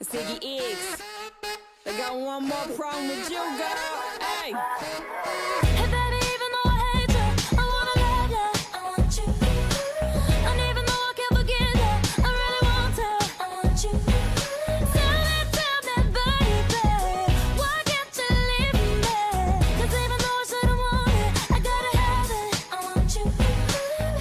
Ziggy X. I got one more problem with you, girl. Hey. Hey baby, even though I hate you, I wanna love you, I want you. And even though I can't forget you, I really want to, I want you. Tell me, baby, why can't you leave me? 'Cause even though I shouldn't want it, I gotta have it, I want you.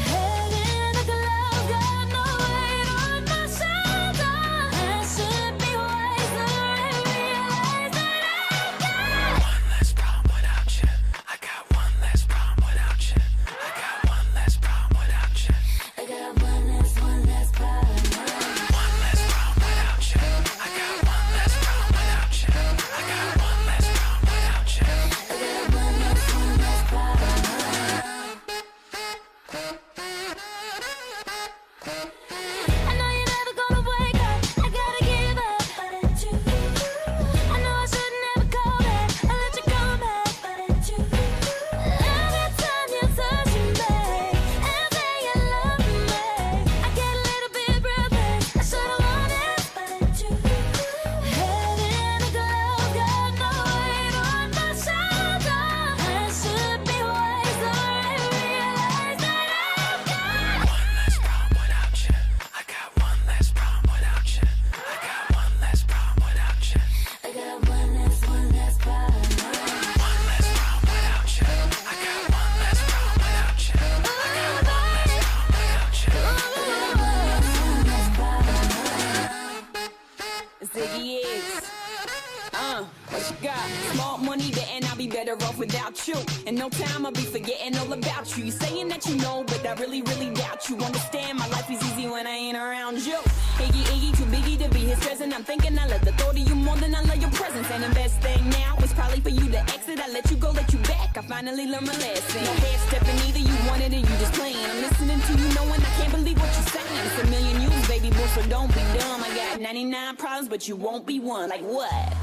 Heading like a love, got no weight on my shoulder. I should be wiser and realize that I got one less problem without you. I got one less problem without you. I got one less problem without you. I got one less problem. One less problem without you. I got one less problem without you. I got one less problem without you. I got one less problem. I know you're never gonna wake up, I gotta give up, but it's you. I know I shouldn't ever call back, I let you come back, but it's you. Every time you touch me and say you love me, I get a little bit breathless, I should've wanted it, but it's you. Head in a glove, got no weight on my shoulder. I should be wiser and realize that I've got One less problem without you. I got one less problem without you. I got one less problem without you. I got one less problem. One less problem without you. I got one less problem without you. I got one less problem without you. Ziggy X. What you got? Small money, and I'll be better off without you. In no time, I'll be forgetting all about you. You saying that you know, but I really, really doubt you. Understand, my life is easy when I ain't around you. Iggy, too biggie to be his present. I'm thinking I love the thought of you more than I love your presence. And the best thing now is probably for you to exit. I let you go, let you back. I finally learned my lesson. No head stepping either, you wanted it, you just playing. I'm listening to you knowing I can't believe what you're saying. It's a million you, baby boy, so don't be dumb. I got 99 problems, but you won't be one. Like what?